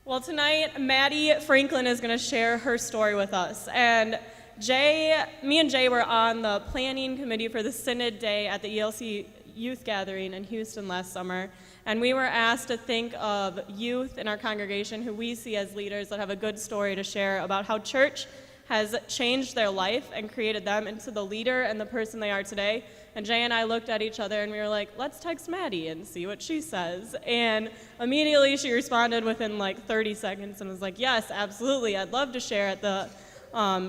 Well, tonight, Maddie Franklin is going to share her story with us. And me and Jay were on the planning committee for the Synod Day at the ELC Youth Gathering in Houston last summer. And we were asked to think of youth in our congregation who we see as leaders that have a good story to share about how church has changed their life and created them into the leader and the person they are today. And Jay and I looked at each other and we were like, let's text Maddie and see what she says. And immediately she responded within like 30 seconds and was like, yes, absolutely, I'd love to share at the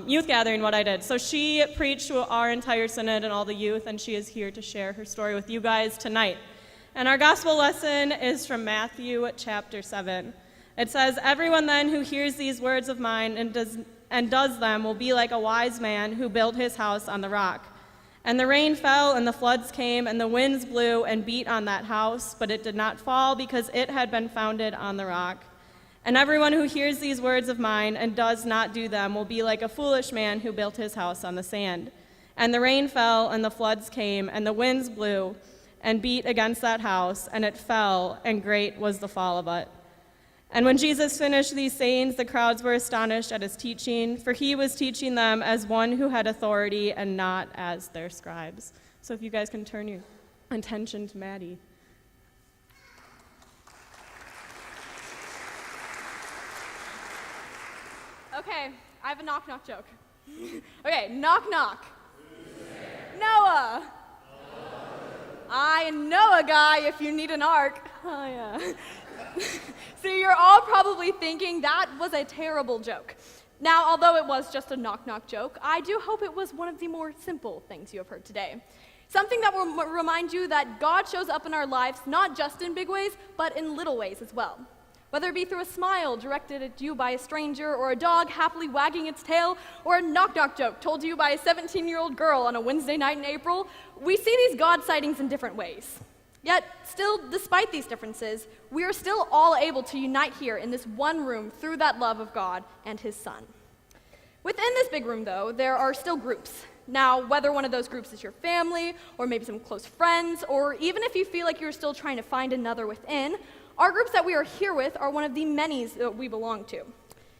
youth gathering what I did. So she preached to our entire synod and all the youth, and she is here to share her story with you guys tonight. And our gospel lesson is from Matthew chapter 7. It says, everyone then who hears these words of mine and does them will be like a wise man who built his house on the rock. And the rain fell, and the floods came, and the winds blew and beat on that house, but it did not fall because it had been founded on the rock. And everyone who hears these words of mine and does not do them will be like a foolish man who built his house on the sand. And the rain fell, and the floods came, and the winds blew and beat against that house, and it fell, and great was the fall of it. And when Jesus finished these sayings, the crowds were astonished at his teaching, for he was teaching them as one who had authority and not as their scribes. So if you guys can turn your attention to Maddie. Okay, I have a knock-knock joke. Okay, knock-knock. Noah. I know a guy if you need an ark. Oh, yeah. So you're all probably thinking that was a terrible joke. Now, although it was just a knock-knock joke, I do hope it was one of the more simple things you have heard today. Something that will remind you that God shows up in our lives not just in big ways, but in little ways as well. Whether it be through a smile directed at you by a stranger, or a dog happily wagging its tail, or a knock-knock joke told to you by a 17-year-old girl on a Wednesday night in April, we see these God sightings in different ways. Yet, still, despite these differences, we are still all able to unite here in this one room through that love of God and his Son. Within this big room, though, there are still groups. Now, whether one of those groups is your family, or maybe some close friends, or even if you feel like you're still trying to find another within, our groups that we are here with are one of the many that we belong to.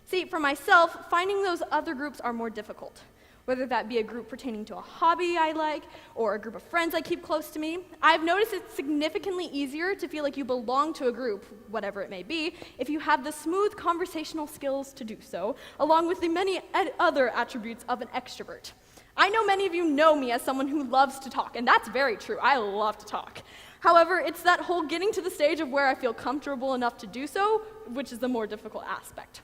See, for myself, finding those other groups are more difficult. Whether that be a group pertaining to a hobby I like, or a group of friends I keep close to me, I've noticed it's significantly easier to feel like you belong to a group, whatever it may be, if you have the smooth conversational skills to do so, along with the many other attributes of an extrovert. I know many of you know me as someone who loves to talk, and that's very true. I love to talk. However, it's that whole getting to the stage of where I feel comfortable enough to do so, which is the more difficult aspect.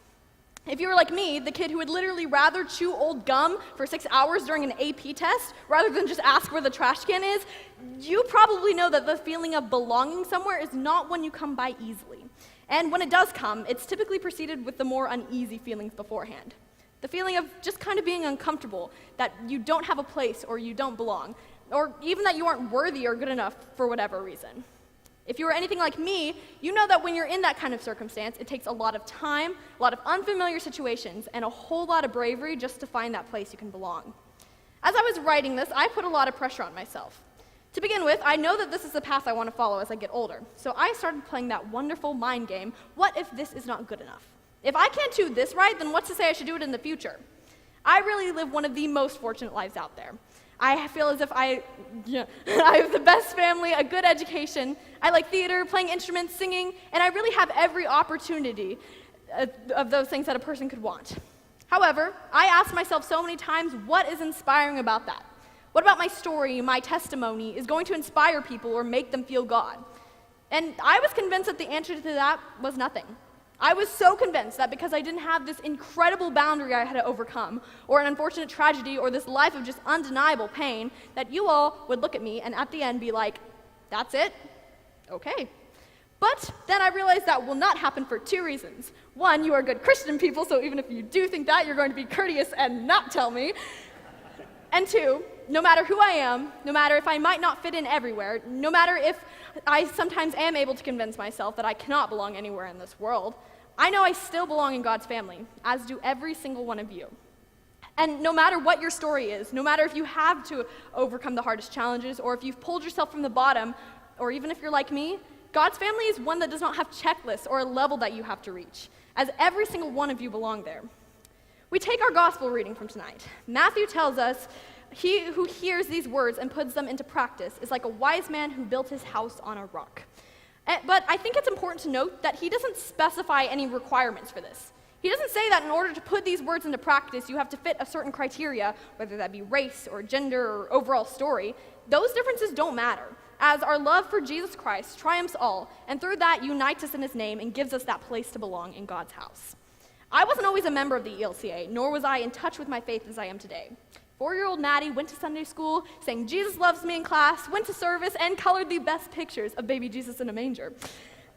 If you were like me, the kid who would literally rather chew old gum for 6 hours during an AP test rather than just ask where the trash can is, you probably know that the feeling of belonging somewhere is not one you come by easily. And when it does come, it's typically preceded with the more uneasy feelings beforehand. The feeling of just kind of being uncomfortable, that you don't have a place or you don't belong, or even that you aren't worthy or good enough for whatever reason. If you are anything like me, you know that when you're in that kind of circumstance, it takes a lot of time, a lot of unfamiliar situations, and a whole lot of bravery just to find that place you can belong. As I was writing this, I put a lot of pressure on myself. To begin with, I know that this is the path I want to follow as I get older, so I started playing that wonderful mind game, what if this is not good enough? If I can't do this right, then what's to say I should do it in the future? I really live one of the most fortunate lives out there. I feel as if I have the best family, a good education. I like theater, playing instruments, singing, and I really have every opportunity of those things that a person could want. However, I ask myself so many times, what is inspiring about that? What about my story, my testimony, is going to inspire people or make them feel God? And I was convinced that the answer to that was nothing. I was so convinced that because I didn't have this incredible boundary I had to overcome, or an unfortunate tragedy, or this life of just undeniable pain, that you all would look at me and at the end be like, that's it? Okay. But then I realized that will not happen for two reasons. One, you are good Christian people, so even if you do think that, you're going to be courteous and not tell me. And two, no matter who I am, no matter if I might not fit in everywhere, no matter if I sometimes am able to convince myself that I cannot belong anywhere in this world, I know I still belong in God's family, as do every single one of you. And no matter what your story is, no matter if you have to overcome the hardest challenges, or if you've pulled yourself from the bottom, or even if you're like me, God's family is one that does not have checklists or a level that you have to reach, as every single one of you belong there. We take our gospel reading from tonight. Matthew tells us, he who hears these words and puts them into practice is like a wise man who built his house on a rock. But I think it's important to note that he doesn't specify any requirements for this. He doesn't say that in order to put these words into practice, you have to fit a certain criteria, whether that be race or gender or overall story. Those differences don't matter, as our love for Jesus Christ triumphs all, and through that unites us in his name and gives us that place to belong in God's house. I wasn't always a member of the ELCA, nor was I in touch with my faith as I am today. 4-year-old Maddie went to Sunday school, sang Jesus Loves Me in class, went to service, and colored the best pictures of baby Jesus in a manger.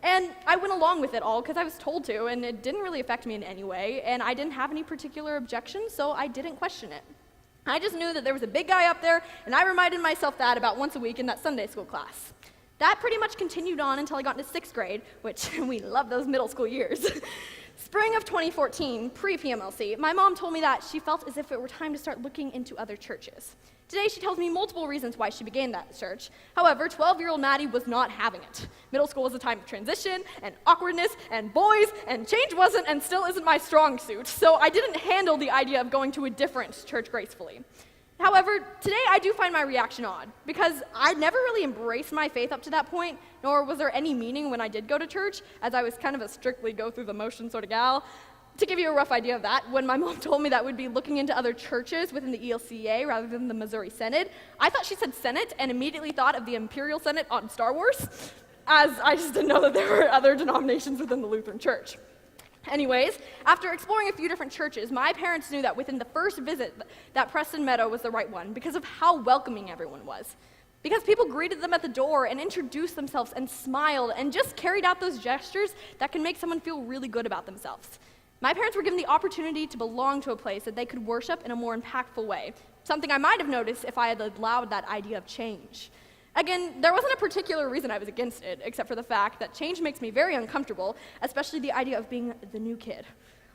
And I went along with it all because I was told to, and it didn't really affect me in any way, and I didn't have any particular objections, so I didn't question it. I just knew that there was a big guy up there, and I reminded myself that about once a week in that Sunday school class. That pretty much continued on until I got into 6th grade, which we love those middle school years. Spring of 2014, pre-PMLC, my mom told me that she felt as if it were time to start looking into other churches. Today, she tells me multiple reasons why she began that search. However, 12-year-old Maddie was not having it. Middle school was a time of transition, and awkwardness, and boys, and change wasn't and still isn't my strong suit, so I didn't handle the idea of going to a different church gracefully. However, today I do find my reaction odd, because I never really embraced my faith up to that point, nor was there any meaning when I did go to church, as I was kind of a strictly go-through-the-motion sort of gal. To give you a rough idea of that, when my mom told me that we'd be looking into other churches within the ELCA rather than the Missouri Synod, I thought she said Senate and immediately thought of the Imperial Senate on Star Wars, as I just didn't know that there were other denominations within the Lutheran Church. Anyways, after exploring a few different churches, my parents knew that within the first visit that Preston Meadow was the right one because of how welcoming everyone was. Because people greeted them at the door and introduced themselves and smiled and just carried out those gestures that can make someone feel really good about themselves. My parents were given the opportunity to belong to a place that they could worship in a more impactful way, something I might have noticed if I had allowed that idea of change. Again, there wasn't a particular reason I was against it, except for the fact that change makes me very uncomfortable, especially the idea of being the new kid.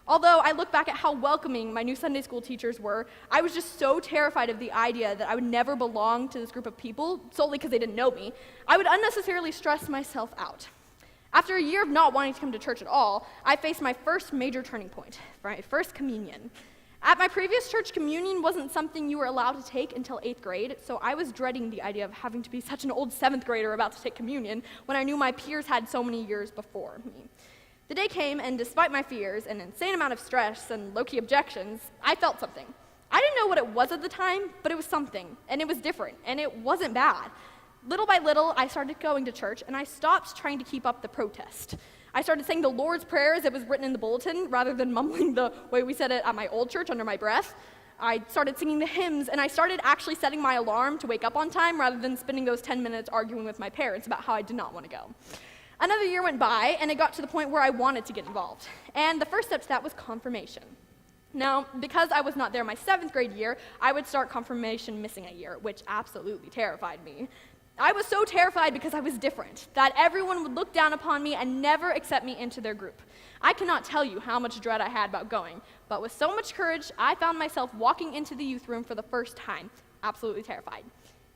Although I look back at how welcoming my new Sunday school teachers were, I was just so terrified of the idea that I would never belong to this group of people solely because they didn't know me. I would unnecessarily stress myself out. After a year of not wanting to come to church at all, I faced my first major turning point, my first communion. At my previous church, communion wasn't something you were allowed to take until 8th grade, so I was dreading the idea of having to be such an old 7th grader about to take communion when I knew my peers had so many years before me. The day came, and despite my fears, an insane amount of stress, and low-key objections, I felt something. I didn't know what it was at the time, but it was something, and it was different, and it wasn't bad. Little by little, I started going to church, and I stopped trying to keep up the protest. I started saying the Lord's Prayer as it was written in the bulletin, rather than mumbling the way we said it at my old church under my breath. I started singing the hymns, and I started actually setting my alarm to wake up on time, rather than spending those 10 minutes arguing with my parents about how I did not want to go. Another year went by, and it got to the point where I wanted to get involved. And the first step to that was confirmation. Now, because I was not there my 7th grade year, I would start confirmation missing a year, which absolutely terrified me. I was so terrified because I was different, that everyone would look down upon me and never accept me into their group. I cannot tell you how much dread I had about going, but with so much courage, I found myself walking into the youth room for the first time, absolutely terrified.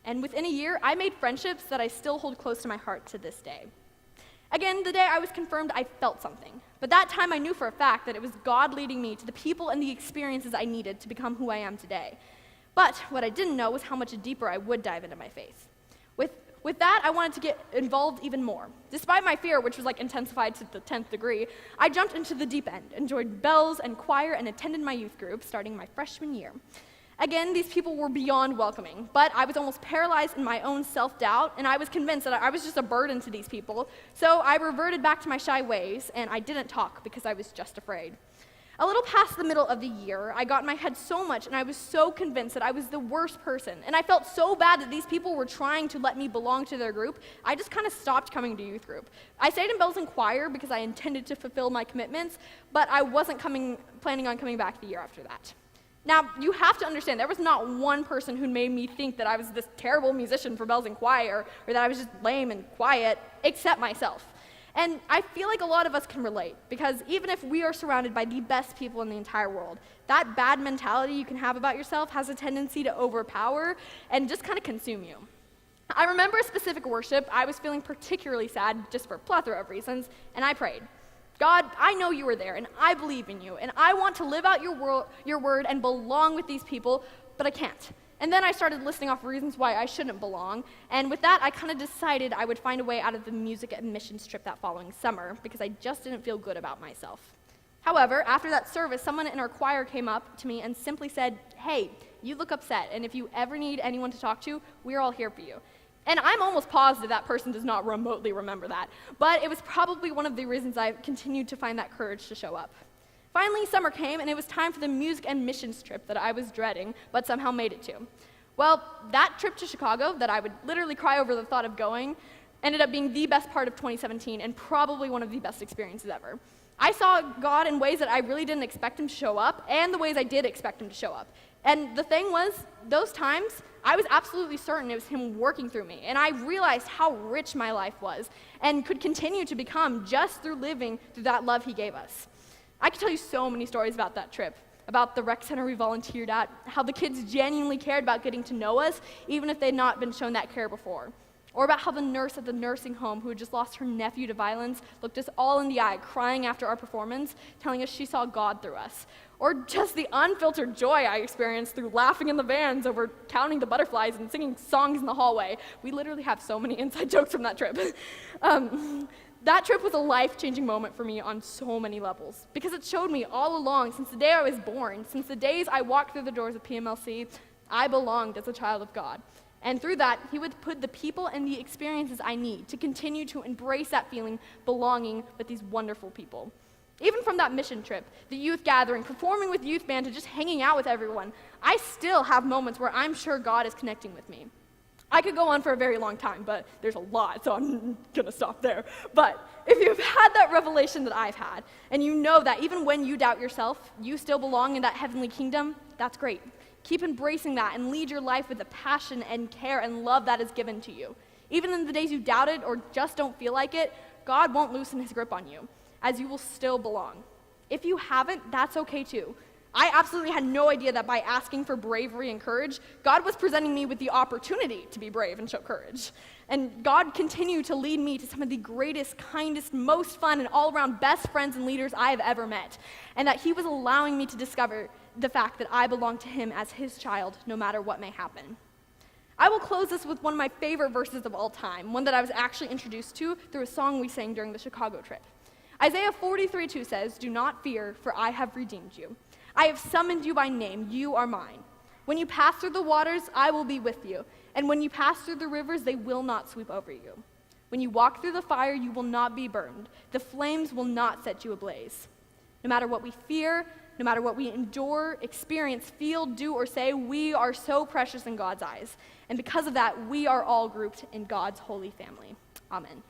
And within a year, I made friendships that I still hold close to my heart to this day. Again, the day I was confirmed, I felt something. But that time I knew for a fact that it was God leading me to the people and the experiences I needed to become who I am today. But what I didn't know was how much deeper I would dive into my faith. With that, I wanted to get involved even more. Despite my fear, which was intensified to the 10th degree, I jumped into the deep end, enjoyed bells and choir, and attended my youth group starting my freshman year. Again, these people were beyond welcoming, but I was almost paralyzed in my own self-doubt, and I was convinced that I was just a burden to these people, so I reverted back to my shy ways, and I didn't talk because I was just afraid. A little past the middle of the year, I got in my head so much, and I was so convinced that I was the worst person, and I felt so bad that these people were trying to let me belong to their group, I just kind of stopped coming to youth group. I stayed in bells and choir because I intended to fulfill my commitments, but I wasn't planning on coming back the year after that. Now, you have to understand, there was not one person who made me think that I was this terrible musician for bells and choir, or that I was just lame and quiet, except myself. And I feel like a lot of us can relate, because even if we are surrounded by the best people in the entire world, that bad mentality you can have about yourself has a tendency to overpower and just kind of consume you. I remember a specific worship. I was feeling particularly sad just for a plethora of reasons, and I prayed, God, I know you are there, and I believe in you, and I want to live out your word and belong with these people, but I can't. And then I started listing off reasons why I shouldn't belong, and with that, I kind of decided I would find a way out of the music and missions trip that following summer, because I just didn't feel good about myself. However, after that service, someone in our choir came up to me and simply said, hey, you look upset, and if you ever need anyone to talk to, we're all here for you. And I'm almost positive that person does not remotely remember that, but it was probably one of the reasons I continued to find that courage to show up. Finally, summer came, and it was time for the music and missions trip that I was dreading, but somehow made it to. Well, that trip to Chicago, that I would literally cry over the thought of going, ended up being the best part of 2017 and probably one of the best experiences ever. I saw God in ways that I really didn't expect him to show up, and the ways I did expect him to show up. And the thing was, those times, I was absolutely certain it was him working through me, and I realized how rich my life was and could continue to become just through living through that love he gave us. I could tell you so many stories about that trip, about the rec center we volunteered at, how the kids genuinely cared about getting to know us, even if they'd not been shown that care before. Or about how the nurse at the nursing home who had just lost her nephew to violence looked us all in the eye, crying after our performance, telling us she saw God through us. Or just the unfiltered joy I experienced through laughing in the vans over counting the butterflies and singing songs in the hallway. We literally have so many inside jokes from that trip. That trip was a life-changing moment for me on so many levels, because it showed me all along, since the day I was born, since the days I walked through the doors of PMLC, I belonged as a child of God. And through that, he would put the people and the experiences I need to continue to embrace that feeling belonging with these wonderful people. Even from that mission trip, the youth gathering, performing with youth band, to just hanging out with everyone, I still have moments where I'm sure God is connecting with me. I could go on for a very long time, but there's a lot, so I'm gonna stop there. But if you've had that revelation that I've had, and you know that even when you doubt yourself, you still belong in that heavenly kingdom, that's great. Keep embracing that and lead your life with the passion and care and love that is given to you. Even in the days you doubt it or just don't feel like it, God won't loosen his grip on you, as you will still belong. If you haven't, that's okay too. I absolutely had no idea that by asking for bravery and courage, God was presenting me with the opportunity to be brave and show courage. And God continued to lead me to some of the greatest, kindest, most fun, and all-around best friends and leaders I have ever met. And that he was allowing me to discover the fact that I belong to him as his child, no matter what may happen. I will close this with one of my favorite verses of all time, one that I was actually introduced to through a song we sang during the Chicago trip. Isaiah 43:2 says, "Do not fear, for I have redeemed you. I have summoned you by name, you are mine. When you pass through the waters, I will be with you. And when you pass through the rivers, they will not sweep over you. When you walk through the fire, you will not be burned. The flames will not set you ablaze." No matter what we fear, no matter what we endure, experience, feel, do, or say, we are so precious in God's eyes. And because of that, we are all grouped in God's holy family. Amen.